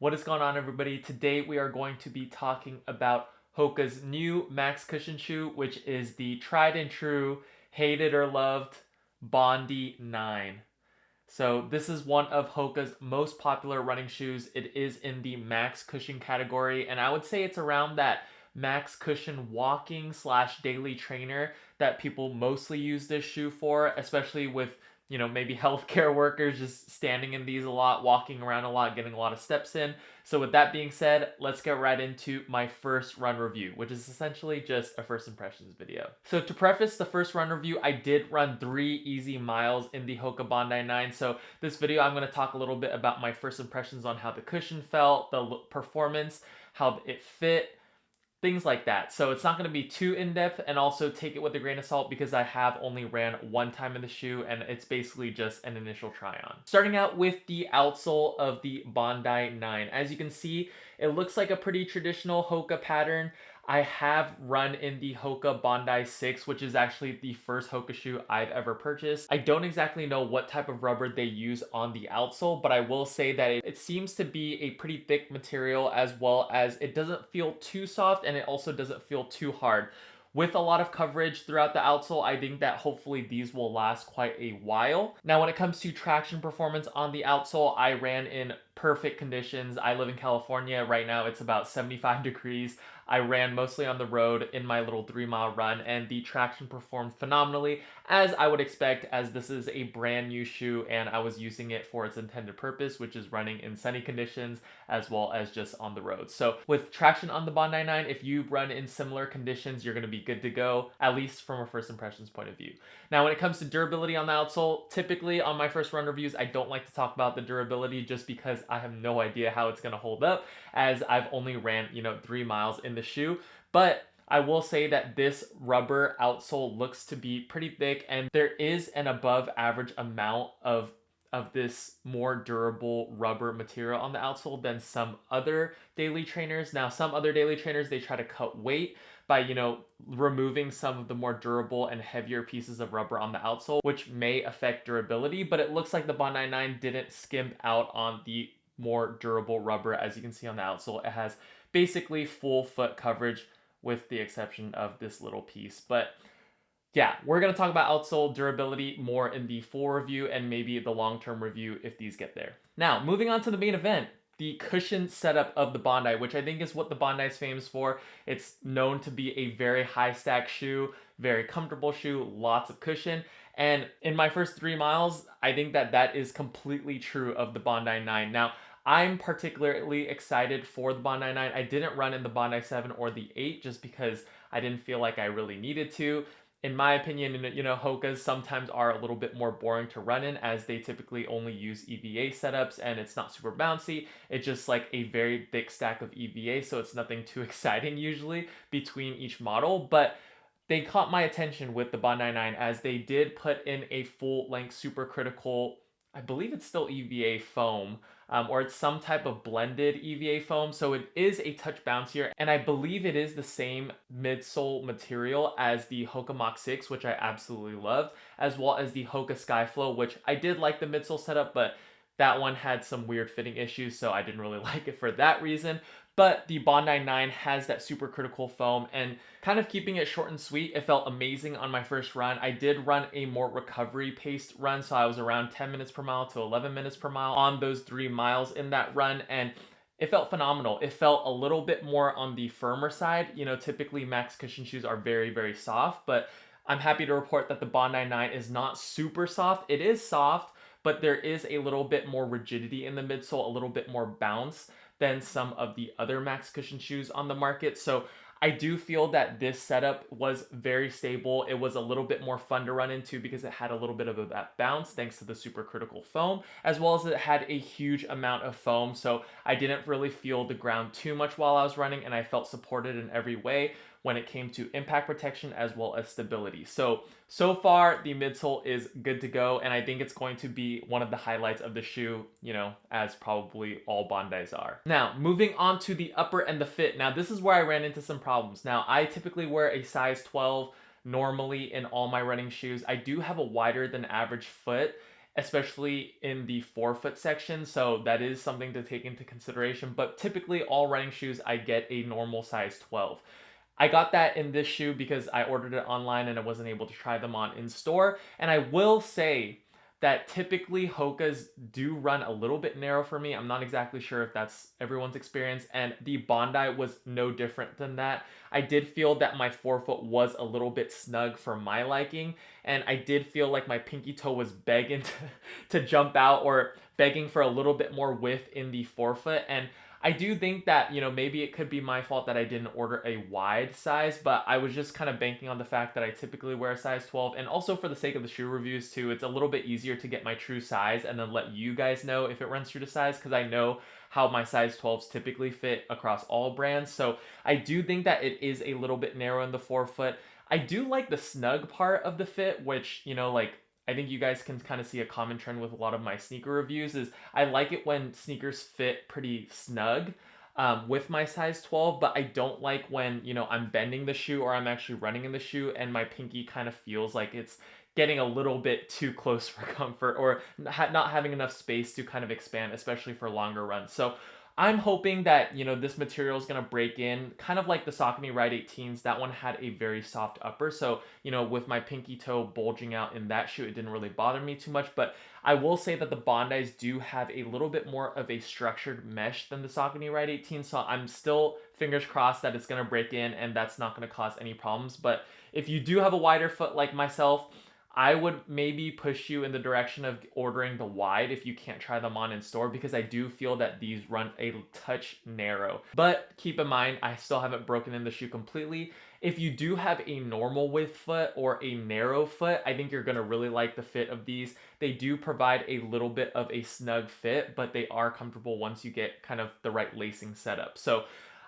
What is going on, everybody? Today we are going to be talking about HOKA's new max cushion shoe, which is the tried and true, hated or loved Bondi 9. So this is one of HOKA's most popular running shoes. It is in the max cushion category, and I would say it's around that max cushion walking slash daily trainer that people mostly use this shoe for, especially with maybe healthcare workers just standing in these a lot, walking around a lot, getting a lot of steps in. So with that being said, let's get right into my first run review, which is essentially just a first impressions video. So to preface the first run review, I did run 3 easy miles in the HOKA Bondi 9. So this video, I'm going to talk a little bit about my first impressions on how the cushion felt, the performance, how it fit, things like that. So it's not going to be too in-depth, and also take it with a grain of salt because I have only ran one time in the shoe and it's basically just an initial try on. Starting out with the outsole of the Bondi 9. As you can see, it looks like a pretty traditional HOKA pattern. I have run in the HOKA Bondi 6, which is actually the first HOKA shoe I've ever purchased. I don't exactly know what type of rubber they use on the outsole, but I will say that it seems to be a pretty thick material, as well as it doesn't feel too soft and it also doesn't feel too hard. With a lot of coverage throughout the outsole, I think that hopefully these will last quite a while. Now, when it comes to traction performance on the outsole, I ran in perfect conditions. I live in California. Right now it's about 75 degrees. I ran mostly on the road in my little 3-mile run, and the traction performed phenomenally, as I would expect, as this is a brand new shoe and I was using it for its intended purpose, which is running in sunny conditions as well as just on the road. So with traction on the Bondi 9, if you run in similar conditions, you're going to be good to go, at least from a first impressions point of view. Now, when it comes to durability on the outsole, typically on my first run reviews, I don't like to talk about the durability just because I have no idea how it's going to hold up, as I've only ran, 3 miles in the shoe. But I will say that this rubber outsole looks to be pretty thick, and there is an above average amount of this more durable rubber material on the outsole than some other daily trainers. Now, some other daily trainers, they try to cut weight by, removing some of the more durable and heavier pieces of rubber on the outsole, which may affect durability, but it looks like the Bondi 9 didn't skimp out on the more durable rubber. As you can see on the outsole, it has basically full foot coverage with the exception of this little piece. But yeah, we're going to talk about outsole durability more in the full review and maybe the long-term review if these get there. Now, moving on to the main event, the cushion setup of the Bondi, which I think is what the Bondi is famous for. It's known to be a very high stack shoe, very comfortable shoe, lots of cushion. And in my first 3 miles, I think that that is completely true of the Bondi 9. Now, I'm particularly excited for the Bondi 9. I didn't run in the Bondi 7 or the 8 just because I didn't feel like I really needed to. In my opinion, HOKAs sometimes are a little bit more boring to run in, as they typically only use EVA setups and it's not super bouncy. It's just like a very thick stack of EVA, so it's nothing too exciting usually between each model. But they caught my attention with the Bondi 9, as they did put in a full length supercritical, I believe it's still EVA foam, or it's some type of blended EVA foam. So it is a touch bouncier, and I believe it is the same midsole material as the HOKA Mach 6, which I absolutely loved, as well as the HOKA Skyflow, which I did like the midsole setup, but that one had some weird fitting issues, so I didn't really like it for that reason. But the Bondi 9 has that supercritical foam, and kind of keeping it short and sweet, it felt amazing on my first run. I did run a more recovery paced run, so I was around 10 minutes per mile to 11 minutes per mile on those 3 miles in that run, and it felt phenomenal. It felt a little bit more on the firmer side. Typically max cushion shoes are very, very soft, but I'm happy to report that the Bondi 9 is not super soft. It is soft, but there is a little bit more rigidity in the midsole, a little bit more bounce than some of the other max cushion shoes on the market. So I do feel that this setup was very stable. It was a little bit more fun to run into because it had a little bit of that bounce thanks to the supercritical foam, as well as it had a huge amount of foam. So I didn't really feel the ground too much while I was running, and I felt supported in every way when it came to impact protection as well as stability. So far the midsole is good to go, and I think it's going to be one of the highlights of the shoe, as probably all Bondis are. Now, moving on to the upper and the fit. Now, this is where I ran into some problems. Now, I typically wear a size 12 normally in all my running shoes. I do have a wider than average foot, especially in the forefoot section. So that is something to take into consideration. But typically, all running shoes, I get a normal size 12. I got that in this shoe because I ordered it online and I wasn't able to try them on in store. And I will say that typically Hokas do run a little bit narrow for me. I'm not exactly sure if that's everyone's experience, and the Bondi was no different than that. I did feel that my forefoot was a little bit snug for my liking, and I did feel like my pinky toe was begging to jump out or begging for a little bit more width in the forefoot. And I do think that, maybe it could be my fault that I didn't order a wide size, but I was just kind of banking on the fact that I typically wear a size 12. And also for the sake of the shoe reviews too, it's a little bit easier to get my true size and then let you guys know if it runs true to size, because I know how my size 12s typically fit across all brands. So I do think that it is a little bit narrow in the forefoot. I do like the snug part of the fit, which, like, I think you guys can kind of see a common trend with a lot of my sneaker reviews is I like it when sneakers fit pretty snug with my size 12, but I don't like when, I'm bending the shoe or I'm actually running in the shoe and my pinky kind of feels like it's getting a little bit too close for comfort or not having enough space to kind of expand, especially for longer runs. So I'm hoping that, this material is going to break in, kind of like the Saucony Ride 18s. That one had a very soft upper. So, with my pinky toe bulging out in that shoe, it didn't really bother me too much. But I will say that the Bondis do have a little bit more of a structured mesh than the Saucony Ride 18. So I'm still fingers crossed that it's going to break in and that's not going to cause any problems. But if you do have a wider foot like myself, I would maybe push you in the direction of ordering the wide if you can't try them on in store, because I do feel that these run a touch narrow. But keep in mind, I still haven't broken in the shoe completely. If you do have a normal width foot or a narrow foot, I think you're going to really like the fit of these. They do provide a little bit of a snug fit, but they are comfortable once you get kind of the right lacing setup. So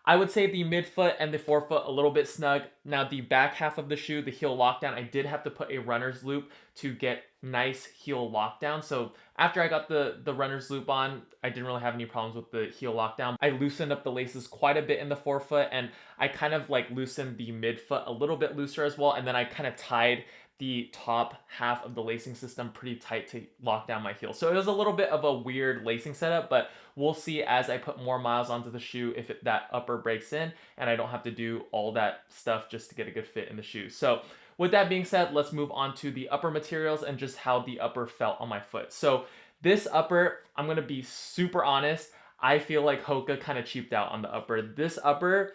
I would say the midfoot and the forefoot a little bit snug. Now the back half of the shoe, the heel lockdown, I did have to put a runner's loop to get nice heel lockdown. So after I got the runner's loop on, I didn't really have any problems with the heel lockdown. I loosened up the laces quite a bit in the forefoot, and I kind of like loosened the midfoot a little bit looser as well. And then I kind of tied the top half of the lacing system pretty tight to lock down my heel. So it was a little bit of a weird lacing setup, but we'll see as I put more miles onto the shoe if that upper breaks in and I don't have to do all that stuff just to get a good fit in the shoe. So with that being said, let's move on to the upper materials and just how the upper felt on my foot. So this upper, I'm going to be super honest, I feel like Hoka kind of cheaped out on the upper. This upper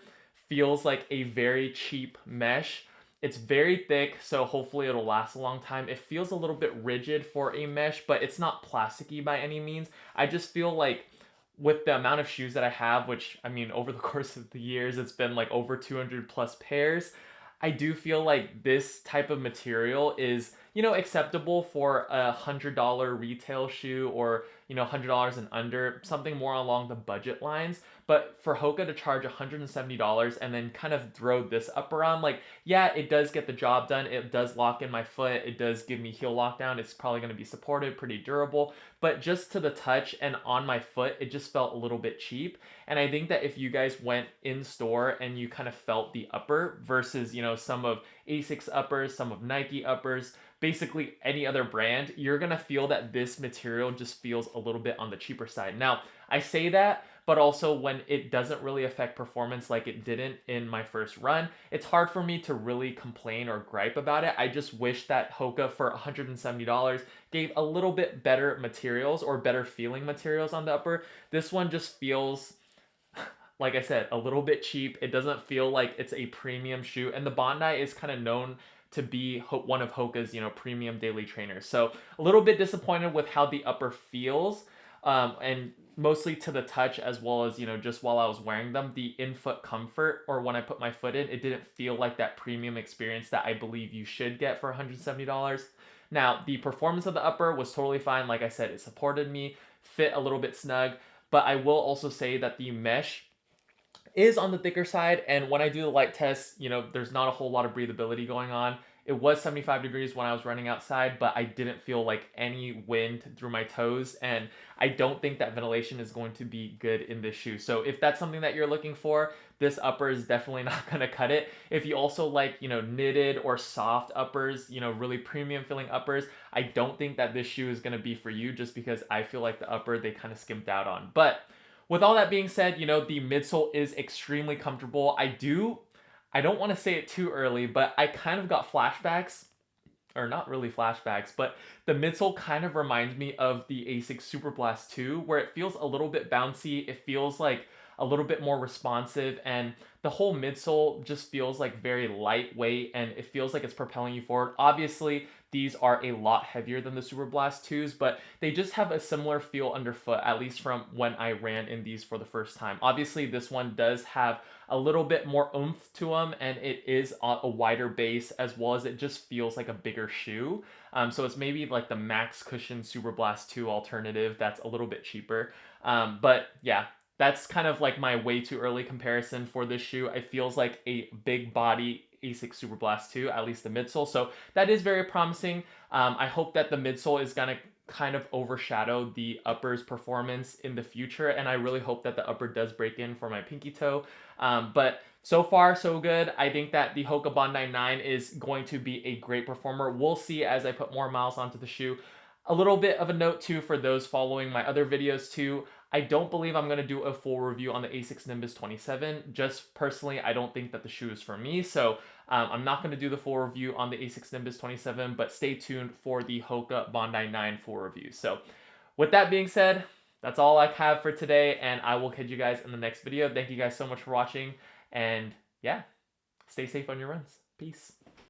feels like a very cheap mesh. It's very thick, so hopefully it'll last a long time. It feels a little bit rigid for a mesh, but it's not plasticky by any means. I just feel like with the amount of shoes that I have, which I mean, over the course of the years, it's been like over 200 plus pairs. I do feel like this type of material is, acceptable for $100 retail shoe or, $100 and under, something more along the budget lines. But for Hoka to charge $170 and then kind of throw this up around, like, yeah, it does get the job done. It does lock in my foot. It does give me heel lockdown. It's probably going to be supported, pretty durable. But just to the touch and on my foot, it just felt a little bit cheap. And I think that if you guys went in store and you kind of felt the upper versus, some of Asics uppers, some of Nike uppers, basically any other brand, you're going to feel that this material just feels a little bit on the cheaper side. Now, I say that, but also when it doesn't really affect performance like it didn't in my first run, it's hard for me to really complain or gripe about it. I just wish that Hoka for $170 gave a little bit better materials or better feeling materials on the upper. This one just feels, like I said, a little bit cheap. It doesn't feel like it's a premium shoe, and the Bondi is kind of known to be one of Hoka's, premium daily trainers. So a little bit disappointed with how the upper feels, and mostly to the touch as well as, just while I was wearing them, the in-foot comfort or when I put my foot in, it didn't feel like that premium experience that I believe you should get for $170. Now, the performance of the upper was totally fine. Like I said, it supported me, fit a little bit snug, but I will also say that the mesh is on the thicker side, and when I do the light test, there's not a whole lot of breathability going on. It was 75 degrees when I was running outside, but I didn't feel like any wind through my toes, and I don't think that ventilation is going to be good in this shoe. So if that's something that you're looking for, this upper is definitely not going to cut it. If you also like, knitted or soft uppers, really premium feeling uppers, I don't think that this shoe is going to be for you, just because I feel like the upper they kind of skimped out on. But with all that being said, the midsole is extremely comfortable. I don't want to say it too early, but I kind of got flashbacks, or not really flashbacks, but the midsole kind of reminds me of the Asics Super Blast 2, where it feels a little bit bouncy. It feels like a little bit more responsive, and the whole midsole just feels like very lightweight, and it feels like it's propelling you forward. Obviously, these are a lot heavier than the Super Blast 2s, but they just have a similar feel underfoot, at least from when I ran in these for the first time. Obviously, this one does have a little bit more oomph to them, and it is on a wider base, as well as it just feels like a bigger shoe. So it's maybe like the Max Cushion Super Blast 2 alternative that's a little bit cheaper. But yeah, that's kind of like my way too early comparison for this shoe. It feels like a big body Asics Super Blast 2, at least the midsole. So that is very promising. I hope that the midsole is going to kind of overshadow the upper's performance in the future, and I really hope that the upper does break in for my pinky toe. But so far, so good. I think that the HOKA Bondi 9 is going to be a great performer. We'll see as I put more miles onto the shoe. A little bit of a note too for those following my other videos too. I don't believe I'm going to do a full review on the Asics Nimbus 27. Just personally, I don't think that the shoe is for me. So I'm not going to do the full review on the Asics Nimbus 27, but stay tuned for the HOKA Bondi 9 full review. So with that being said, that's all I have for today, and I will catch you guys in the next video. Thank you guys so much for watching, and yeah, stay safe on your runs. Peace.